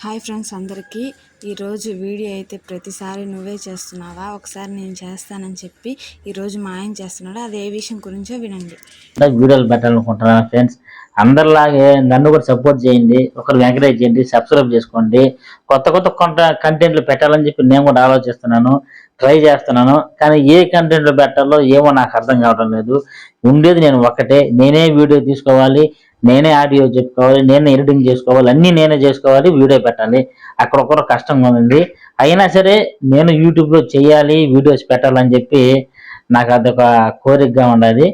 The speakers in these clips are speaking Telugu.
హాయ్ ఫ్రెండ్స్ అందరికీ ఈరోజు వీడియో అయితే ప్రతిసారి నువ్వే చేస్తున్నావా, ఒకసారి నేను చేస్తానని చెప్పి ఈరోజు మా ఆయన చేస్తున్నాడు. అది ఏ విషయం గురించో వినండి. వీడియోలు పెట్టాలనుకుంటున్నాను ఫ్రెండ్స్. అందరిలాగే నన్ను కూడా సపోర్ట్ చేయండి, ఒకరు ఎంకరేజ్ చేయండి, సబ్స్క్రైబ్ చేసుకోండి. కొత్త కంటెంట్లు పెట్టాలని చెప్పి నేను కూడా ఆలోచిస్తున్నాను, ట్రై చేస్తున్నాను. కానీ ఏ కంటెంట్లు పెట్టాలో ఏమో నాకు అర్థం కావడం లేదు. ఉండేది నేను ఒక్కటే, నేనే వీడియో తీసుకోవాలి, నేనే ఆడియో చెప్పుకోవాలి, నేనే ఎడిటింగ్ చేసుకోవాలి, అన్నీ నేనే చేసుకోవాలి, వీడియో పెట్టాలి. అక్కడ ఒకరు కష్టంగా ఉంది. అయినా సరే నేను యూట్యూబ్లో చేయాలి, వీడియోస్ పెట్టాలని చెప్పి నాకు అదొక కోరికగా ఉండాలి.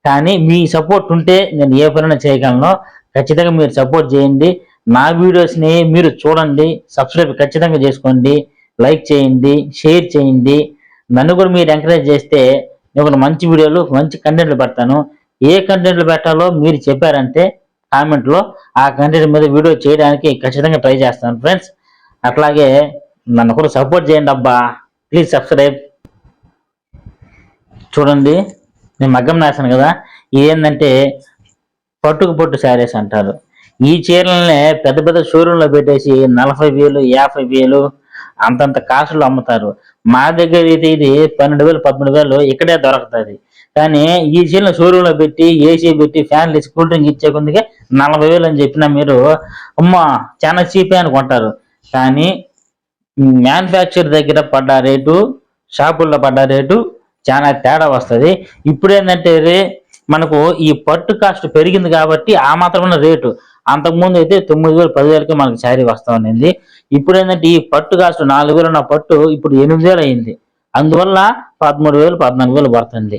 కానీ మీ సపోర్ట్ ఉంటే నేను ఏ పనైనా చేయగలను. ఖచ్చితంగా మీరు సపోర్ట్ చేయండి. నా వీడియోస్ని మీరు చూడండి, సబ్స్క్రైబ్ ఖచ్చితంగా చేసుకోండి, లైక్ చేయండి, షేర్ చేయండి. నన్ను కూడా మీరు ఎంకరేజ్ చేస్తే నేను మంచి వీడియోలు, మంచి కంటెంట్లు పెడతాను. ఏ కంటెంట్లు పెట్టాలో మీరు చెప్పారంటే కామెంట్లో ఆ కంటెంట్ మీద వీడియో చేయడానికి ఖచ్చితంగా ట్రై చేస్తాను ఫ్రెండ్స్. అట్లాగే నన్ను కూడా సపోర్ట్ చేయండి అబ్బా, ప్లీజ్ సబ్స్క్రైబ్. చూడండి, నేను మగ్గం నేసాను కదా, ఇదేంటంటే పట్టుకు పొట్టు శారీస్ అంటారు. ఈ చీరలనే పెద్ద పెద్ద షోరూంలో పెట్టేసి 40,000, 50,000 అంతంత కాసులు అమ్ముతారు. మా దగ్గర అయితే ఇది 12,000, 13,000 ఇక్కడే దొరుకుతుంది. కానీ ఈ చీరలు షోరూంలో పెట్టి ఏసీ పెట్టి ఫ్యాన్లు ఇచ్చి కూల్ డ్రింక్ ఇచ్చే కొద్దిగా 40,000 అని చెప్పినా మీరు అమ్మ చాలా చీపే అనుకుంటారు. కానీ మ్యానుఫ్యాక్చర్ దగ్గర పడ్డ రేటు, షాపుల్లో పడ్డ రేటు చాలా తేడా వస్తుంది. ఇప్పుడు ఏంటంటే మనకు ఈ పట్టు కాస్ట్ పెరిగింది కాబట్టి ఆ మాత్రమైన రేటు. అంతకుముందు అయితే 9,000, 10,000కి మనకు శారీ వస్తూ ఉండింది. ఇప్పుడు ఏంటంటే ఈ పట్టు కాస్ట్ 4,000 ఉన్న పట్టు ఇప్పుడు 8,000 అయింది. అందువల్ల 13,000, 14,000 పడుతుంది.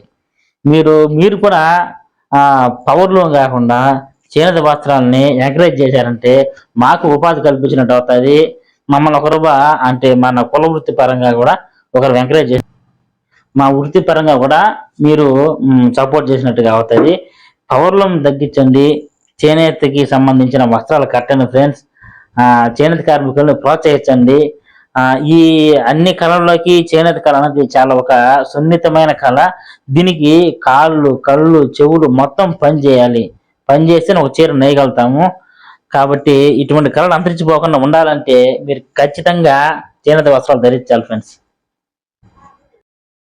మీరు కూడా పవర్లో కాకుండా చేనేత వస్త్రాలని ఎంకరేజ్ చేశారంటే మాకు ఉపాధి కల్పించినట్టు అవుతుంది. మమ్మల్ని ఒకరు అంటే మన కుల వృత్తి పరంగా కూడా ఒకరు ఎంకరేజ్ చేసి మా వృత్తిపరంగా కూడా మీరు సపోర్ట్ చేసినట్టుగా అవుతుంది. పవర్లను తగ్గించండి, చేనేతకి సంబంధించిన వస్త్రాలు కట్టండి ఫ్రెండ్స్. చేనేత కార్మికులను ప్రోత్సహించండి. ఈ అన్ని కళల్లోకి చేనేత కళ అనేది చాలా ఒక సున్నితమైన కళ. దీనికి కాళ్ళు, కళ్ళు, చెవులు మొత్తం పని చేయాలి. పని చేస్తే ఒక చీర నేయగలుగుతాము. కాబట్టి ఇటువంటి కళలు అంతరించిపోకుండా ఉండాలంటే మీరు ఖచ్చితంగా చేనేత వస్త్రాలు ధరించాలి ఫ్రెండ్స్.